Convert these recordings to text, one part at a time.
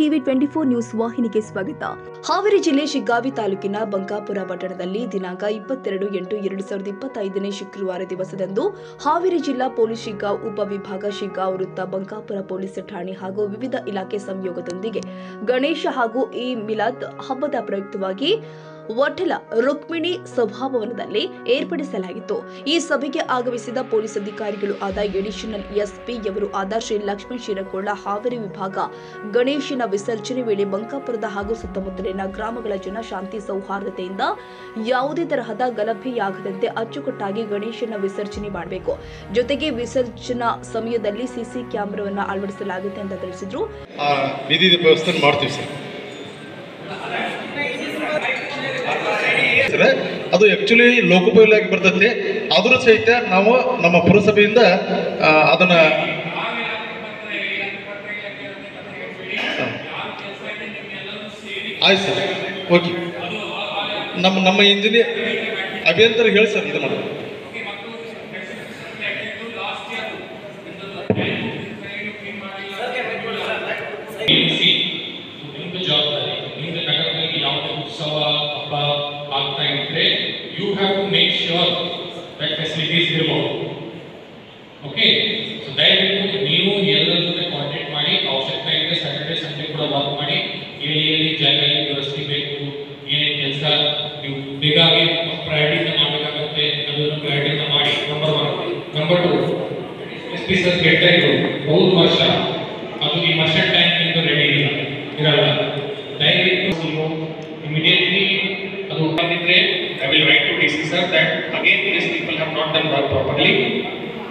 TV 24 news ವಾಹಿನಿಗೆ ಸ್ವಾಗತ. ಹಾವೇರಿ ಜಿಲ್ಲೆ ಶಿಗ್ಗಾವಿ ತಾಲೂಕಿನ ಬಂಕಾಪುರ ಪಟ್ಟಣದಲ್ಲಿ ದಿನಾಂಕ 22/2/2025 ಶುಕ್ರವಾರ ದಿವಸದಂದು ಹಾವೇರಿ ಜಿಲ್ಲಾ ಪೊಲೀಸ್ ಶಿಗ್ಗಾಂವ್ ಉಪವಿಭಾಗ ಶಿಗ್ಗಾಂವ್ ವೃತ್ತ ಬಂಕಾಪುರ ಪೊಲೀಸ್ ಠಾಣೆ ಹಾಗೂ ವಿವಿಧ ಇಲಾಖೆ ಸಂಯೋಗದೊಂದಿಗೆ ಗಣೇಶ ಹಾಗೂ ಈ ಮಿಲಾದ್ ಹಬ್ಬದ ಪ್ರಯುಕ್ತವಾಗಿ ವಠಲ ರುಕ್ಮಿಣಿ ಸಭಾಭವನದಲ್ಲಿ ಏರ್ಪಡಿಸಲಾಗಿತ್ತು. ಈ ಸಭೆಗೆ ಆಗಮಿಸಿದ ಪೊಲೀಸ್ ಅಧಿಕಾರಿಗಳು ಆದ ಎಡಿಷನಲ್ ಎಸ್ಪಿ ಯವರು ಆದ ಶ್ರೀ ಲಕ್ಷ್ಮೀ ಶಿರಕೊಳ್ಳ ಹಾವೇರಿ ವಿಭಾಗ ಗಣೇಶನ ವಿಸರ್ಜನೆ ವೇಳೆ ಬಂಕಾಪುರದ ಹಾಗೂ ಸುತ್ತಮುತ್ತಲಿನ ಗ್ರಾಮಗಳ ಜನ ಶಾಂತಿ ಸೌಹಾರ್ದತೆಯಿಂದ ಯಾವುದೇ ತರಹದ ಗಲಭೆಯಾಗದಂತೆ ಅಚ್ಚುಕಟ್ಟಾಗಿ ಗಣೇಶನ ವಿಸರ್ಜನೆ ಮಾಡಬೇಕು. ಜೊತೆಗೆ ವಿಸರ್ಜನಾ ಸಮಯದಲ್ಲಿ ಸಿಸಿ ಕ್ಯಾಮೆರಾವನ್ನು ಅಳವಡಿಸಲಾಗುತ್ತೆ ಅಂತ ತಿಳಿಸಿದ್ರು. ಅದು ಆಕ್ಚುಲಿ ಲೋಕೋಪಯೋಗಿ ಬರ್ತೈತಿ. ಆದರೂ ಸಹಿತ ನಾವು ನಮ್ಮ ಪುರಸಭೆಯಿಂದ ಅದನ್ನ ಆಯ್ತು ಸರ್, ಓಕೆ. ನಮ್ಮ ಇಂಜಿನಿಯರ್ ಅಭಿಯಂತರ ಹೇಳಿ ಸರ್ ಇದು ಮಾಡಿ. You have to make sure that facilities are involved. Okay, so ದಯವಿಟ್ಟು ನೀವು ಎಲ್ಲರ ಜೊತೆ ಕಾಂಟ್ಯಾಕ್ಟ್ ಮಾಡಿ, ಅವಶ್ಯಕತೆ ಇದ್ದರೆ ಸ್ಯಾಟರ್ಡೆ ಸಂಡೇ ಕೂಡ ವರ್ಕ್ ಮಾಡಿ, ಎಲ್ಲಿ ಜಾಗ ವ್ಯವಸ್ಥೆ ಬೇಕು, ಏನೇನು ಕೆಲಸ ನೀವು ಬೇಗಾಗಿ ಪ್ರಯಾರಿಟಿನ ಮಾಡಬೇಕಾಗುತ್ತೆ ಅದನ್ನು ಪ್ರಯಾರಿಟಿನ ಮಾಡಿ. ನಂಬರ್ 1. ನಂಬರ್ 2, SP ಸರ್ ಹೇಳ್ತಾ ಇದ್ರು ಬಹು ವರ್ಷ ಅದು ಈ ವರ್ಷನ್ ಟೈಮ್ ಇಂದ ರೆಡಿ ಇರಲ್ಲ. ದಯವಿಟ್ಟು ಇಮಿಡಿಯೇಟ್ಲಿ ಅದು ಬಂದಿದ್ರೆ I will write to DC sir that again these people have not done work properly.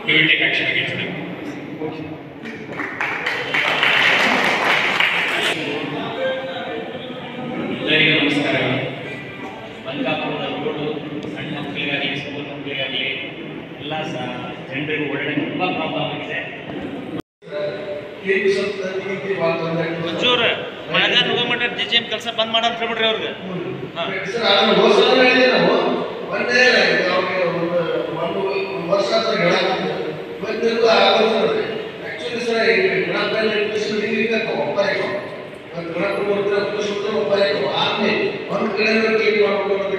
We will take action against them. ಎಲ್ಲರಿಗೂ ನಮಸ್ಕಾರ. ಬಂಕಾಪುರದ ರೋಡು ಸಣ್ಣ ಮಕ್ಕಳಿಗಾಗಲಿ ಸ್ಕೂಲ್ ಮಕ್ಕಳಿಗಾಗಲಿ ಎಲ್ಲ ಜನರಿಗೂ ಓಡಾಡೋಕ್ಕೆ ತುಂಬ ಪ್ರಾಬ್ಲಮ್ ಆಗಿದೆ. ಒಂಚೂರು ಮಳೆಗಾಲ ಹೋಗೋ JJM ಕೆಲಸ ಬಂದ್ ಮಾಡಂತ ಹೇಳ್ಬಿಡ್ರಿ ಅವ್ರಿಗೆ.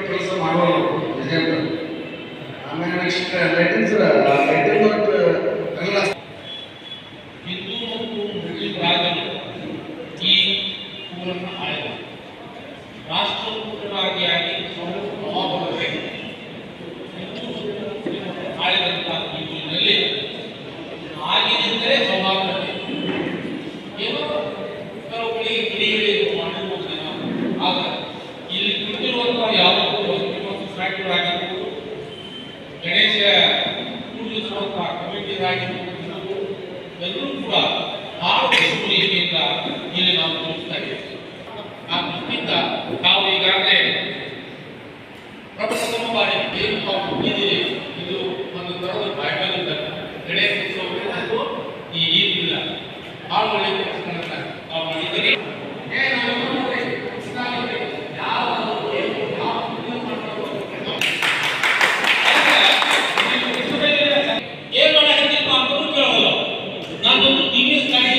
ಕೆಲಸ ಮಾಡೋದು ಆಮೇಲೆ ನೆಕ್ಸ್ಟ್ ಹಿಂದೂ ಮತ್ತು ಮುಸ್ಲಿಂ ರಾಜರು ಈ ಊರನ್ನು ಆಳಿದ ರಾಷ್ಟ್ರಕೂಟರಾಗಿ ಆಳಿದಂಥ ಈ ಊರಿನಲ್ಲಿ ಆಗಿನಿಂದಲೇ ಸೌಹಾರ್ದತೆ ಏನೋ ಕೆಲವುಗಳಿಗೆ ಕಿಡಿಗಳಿಗೆ ಮಾಡಿರ್ಬೋದು. ಆಗ ಇಲ್ಲಿ ಕುಳಿತಿರುವಂತಹ ಯಾವುದೋ ವಸ್ತು ಫ್ಯಾಕ್ಟರಿಗಳಾಗಿರ್ಬೋದು, ಗಣೇಶ ಪೂಜಿಸುವಂತಹ ಕಮಿಟಿಗಳಾಗಿರ್ಬೋದು, ಎಲ್ಲರೂ ಕೂಡ ಭಾಳ ರೀತಿಯಿಂದ ಇಲ್ಲಿ ನಾವು ತೋರಿಸ್ತಾ ಇದ್ದೇವೆ. ಆ ದೃಷ್ಟಿಯಿಂದ ನಾವು ಈಗಾಗಲೇ ಪ್ರಪ್ರಥಮ ಬಾರಿ ಏನು ನಾವು ಮುಗಿದಿದೆ, ಇದು ಒಂದು ತರದ ಬಾಯ್ಬಲ್ ಗಣೇಶ ಉತ್ಸವ ಈ ಈದಿಲ್ಲ ಭಾಳ ಒಳ್ಳೆಯ ಕೆಲಸಗಳನ್ನ ನಾವು ಮಾಡಿದ್ದೀರಿ. ಏನ್ ಮಾಡಬೇಕಿತ್ತು ಅಂತಲೂ ಕೇಳೋಲ್ಲ. ನಾನೊಂದು TVS ಗಾಡಿ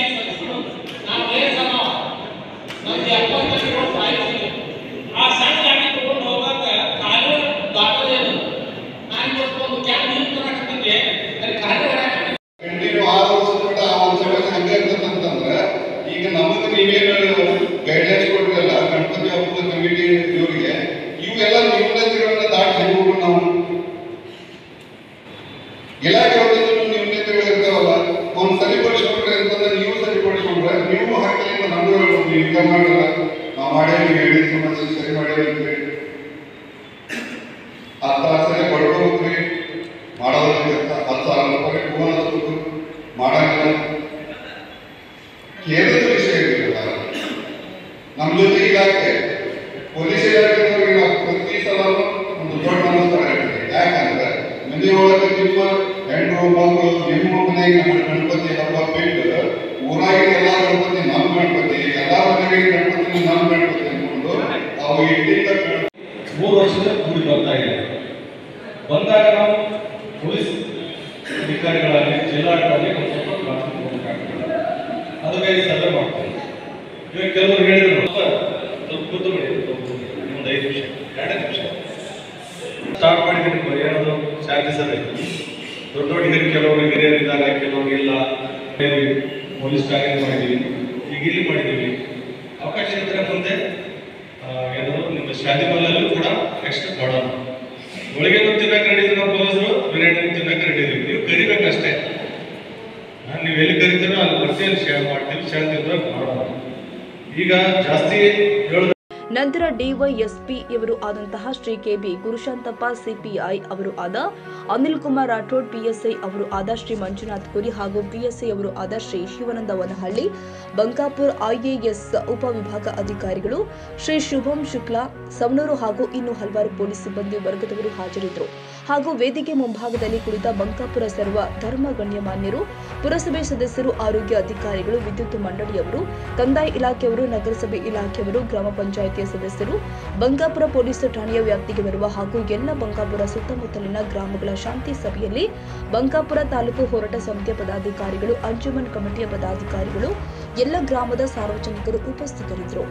ನಾನು ಬೇರೆ ಸಮ ನನಗೆ 70 ವರ್ಷ ಆಯ್ತು. ಆ ಸಣ್ಣ ಗಾಡಿ ತಗೊಂಡು ಹೋಗಾಕ ಕಾಲು ದಾಟದೇನು. ನಾನು ಇವತ್ತೊಂದು ಕ್ಯಾಬ್ ನೀರು ತರಕತ್ತಿದ್ದೆ, ಅಲ್ಲಿ ಕಾಲು ಕಂಟಿನ್ಯೂ 6 ವರ್ಷದ ಮಟ್ಟ ಆ ಒಂದು ಸಮಸ್ಯೆ ಹಂಗೆ ಇರ್ತದಂತಂದ್ರೆ ಈಗ ನಮಗೆ ನೀವೇನು ಗೈಡ್ಲೈನ್ಸ್ ಕೊಟ್ಟಿರಲ್ಲ ಗಣಪತಿ ಹಬ್ಬದ ಕಮಿಟಿ ಇವರಿಗೆ, ಇವೆಲ್ಲ ನ್ಯೂನತೆಗಳನ್ನ ದಾಟಿ ಹೋಗ್ಬೇಕು. ನಾವು ಇಲಾಖೆ ನ್ಯೂನತೆಗಳು ಇರ್ತಾವಲ್ಲ, ಅವ್ನು ಸರಿಪಡಿಸ್ಕೊಂಡ್ರೆ ಅಂತಂದ್ರೆ ನೀವು ಸರಿಪಡಿಸ್ಕೊಂಡ್ರೆ ನೀವು ಹಾಕಿಲ್ಲ ನಮಗೂ ಹೇಳ್ಬೋದು, ನೀವು ಈಗ ಮಾಡಲ್ಲ ನಾವು ಮಾಡೇ ನೀವು ಹೇಳಿದ ಸಮಸ್ಯೆ ಸರಿ ಮಾಡೇವಂತ್ರಿ, ಆ ಥರ ಸರಿ ಪಡ್ಕೋಬೇಕ್ರಿ, ಮಾಡೋದ್ರಿಂದ 10,000 ರೂಪಾಯಿ ಫೋನ್ ಹಚ್ಚಬೇಕು, ಮಾಡಂಗಿಲ್ಲ. ಕೇಳಿದ ವಿಷಯ ಇರಲಿಲ್ಲ. ನಮ್ಮ ಜೊತೆ ಇಲಾಖೆ ಪೊಲೀಸ್ ಇಲಾಖೆದವ್ರಿಗೆ ನಾವು ಪ್ರತಿ ಸಲ ಒಂದು ದೊಡ್ಡ ನಮಸ್ಕಾರ ಹೇಳ್ತೀವಿ. ಯಾಕಂದ್ರೆ ಮನೆಯೊಳಗೆ ನಿಮ್ಮ ಹೆಣ್ಣು ಮಕ್ಕಳು ನಿಮ್ಮ ಮನೆಗೆ ನಮ್ಮ ಗಣಪತಿ ಹಬ್ಬ ಬಿಟ್ಟು ಊರಾಗಿನ ಎಲ್ಲ ಗಣಪತಿ ನಮ್ಮ ಗಣಪತಿ, ಎಲ್ಲ ಮನೆಗಳಿಗೆ ಗಣಪತಿ ನಮ್ಮ ಗಣಪತಿ ಅಂದ್ಕೊಂಡು ಅವು ಇಟ್ಟಿದ್ದ 3 ವರ್ಷದ ಕೂಡಿ ಬರ್ತಾ ಇದೆ. ಬಂದಾಗ ನಾವು ಪೊಲೀಸ್ ಅಧಿಕಾರಿಗಳಾಗಲಿ ಜಿಲ್ಲಾಡಳಿತ ಅದಕ್ಕೆ ಸಭೆ ಮಾಡ್ತೀವಿ. ಇವಾಗ ಕೆಲವರು ಹೇಳಿದ್ರು ಕೂತ್ಕೊಳ್ಳಿ ಒಂದು 5 ನಿಮಿಷ 2 ನಿಮಿಷ ಸ್ಟಾರ್ಟ್ ಮಾಡಿದ್ದೀನಿ ಏನಾದ್ರು ಚಾರ್ಜಸ್ ಅದೇ ದೊಡ್ಡ ಹಿರಿಯರು ಕೆಲವರು ಹಿರಿಯರಿದ್ದಾರೆ ಕೆಲವರು ಇಲ್ಲ ಪೊಲೀಸ್ ಠಾಣೆ ಮಾಡಿದ್ದೀವಿ ಈಗ ಇಲ್ಲಿ ಮಾಡಿದ್ದೀವಿ ಅವಕಾಶ ಇದ್ದರೆ ಮುಂದೆ ಏನಾದ್ರು ನಿಮ್ಮ ಶಾದಿಮಲ್ಲಲ್ಲೂ ಕೂಡ ನೆಕ್ಸ್ಟ್ ಮಾಡೋಣ ಒಳಗೇನು ತಿನ್ನಕ್ಕೆ ರೆಡಿ ಇದ್ದೀವಿ ನಾವು ಪೊಲೀಸರು ಬಿರಿಯಾನಿ ತಿನ್ನಕ್ಕೆ ರೆಡಿ ಇದ್ದೀವಿ ನೀವು ಕರಿಬೇಕಷ್ಟೇ ನೀವು ಎಲ್ಲಿ ಕರಿತೀರೋ ಅಲ್ಲಿ ಬರ್ತೀವಿ ಶೇರ್ ಮಾಡ್ತೀವಿ ಶೇರ್ ತಿಂದ್ರೆ ಮಾಡೋಣ ಈಗ ಜಾಸ್ತಿ ಹೇಳೋದು ನಂತರ ಡಿವೈಎಸ್ಪಿ ಇವರು ಆದಂತಹ ಶ್ರೀ ಕೆಬಿ ಗುರುಶಾಂತಪ್ಪ ಸಿಪಿಐ ಅವರು ಆದ ಅನಿಲ್ ಕುಮಾರ್ ರಾಠೋಡ್ ಪಿಎಸ್ಐ ಅವರು ಆದ ಶ್ರೀ ಮಂಜುನಾಥ್ ಪುರಿ ಹಾಗೂ ಪಿಎಸ್ಐ ಅವರು ಆದ ಶ್ರೀ ಶಿವಾನಂದ ವನಹಳ್ಳಿ ಬಂಕಾಪುರ್ ಐಎಎಸ್ ಉಪವಿಭಾಗ ಅಧಿಕಾರಿಗಳು ಶ್ರೀ ಶುಭಂ ಶುಕ್ಲಾ ಸವಣೂರು ಹಾಗೂ ಇನ್ನು ಹಲವಾರು ಪೊಲೀಸ್ ಸಿಬ್ಬಂದಿ ವರ್ಗದವರು ಹಾಜರಿದ್ದರು ಹಾಗೂ ವೇದಿಕೆ ಮುಂಭಾಗದಲ್ಲಿ ಕುಳಿತ ಬಂಕಾಪುರ ಸರ್ವ ಧರ್ಮ ಗಣ್ಯಮಾನ್ಯರು ಪುರಸಭೆ ಸದಸ್ಯರು ಆರೋಗ್ಯ ಅಧಿಕಾರಿಗಳು ವಿದ್ಯುತ್ ಮಂಡಳಿಯವರು ಕಂದಾಯ ಇಲಾಖೆಯವರು ನಗರಸಭೆ ಇಲಾಖೆಯವರು ಗ್ರಾಮ ಪಂಚಾಯಿತಿಯ ಸದಸ್ಯರು ಬಂಕಾಪುರ ಪೊಲೀಸ್ ಠಾಣೆಯ ವ್ಯಾಪ್ತಿಗೆ ಬರುವ ಹಾಗೂ ಎಲ್ಲ ಬಂಕಾಪುರ ಸುತ್ತಮುತ್ತಲಿನ ಗ್ರಾಮಗಳ ಶಾಂತಿ ಸಭೆಯಲ್ಲಿ ಬಂಕಾಪುರ ತಾಲೂಕು ಹೋರಾಟ ಸಮಿತಿಯ ಪದಾಧಿಕಾರಿಗಳು ಅಂಜುಮನ್ ಕಮಿಟಿಯ ಪದಾಧಿಕಾರಿಗಳು ಎಲ್ಲ ಗ್ರಾಮದ ಸಾರ್ವಜನಿಕರು ಉಪಸ್ಥಿತರಿದ್ದರು.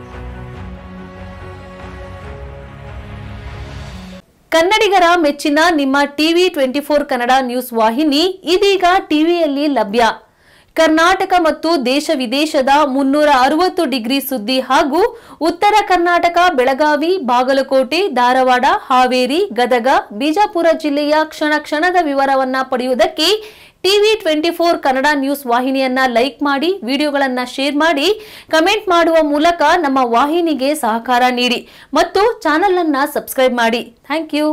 ಕನ್ನಡಿಗರ ಮೆಚ್ಚಿನ ನಿಮ್ಮ ಟಿವಿ 24 ಕನ್ನಡ ನ್ಯೂಸ್ ವಾಹಿನಿ ಇದೀಗ ಟಿವಿಯಲ್ಲಿ ಲಭ್ಯ. ಕರ್ನಾಟಕ ಮತ್ತು ದೇಶ ವಿದೇಶದ 360 ಡಿಗ್ರಿ ಸುದ್ದಿ ಹಾಗೂ ಉತ್ತರ ಕರ್ನಾಟಕ ಬೆಳಗಾವಿ, ಬಾಗಲಕೋಟೆ, ಧಾರವಾಡ, ಹಾವೇರಿ, ಗದಗ, ಬಿಜಾಪುರ ಜಿಲ್ಲೆಯ ಕ್ಷಣ ಕ್ಷಣದ ವಿವರವನ್ನ ಪಡೆಯುವುದಕ್ಕೆ ಟಿವಿ 24 ಕನ್ನಡ ನ್ಯೂಸ್ ವಾಹಿನಿಯನ್ನ ಲೈಕ್ ಮಾಡಿ, ವಿಡಿಯೋಗಳನ್ನ ಶೇರ್ ಮಾಡಿ, ಕಮೆಂಟ್ ಮಾಡುವ ಮೂಲಕ ನಮ್ಮ ವಾಹಿನಿಗೆ ಸಹಕಾರ ನೀಡಿ ಮತ್ತು ಚಾನೆಲ್ ಅನ್ನ ಸಬ್ಸ್ಕ್ರೈಬ್ ಮಾಡಿ. Thank you.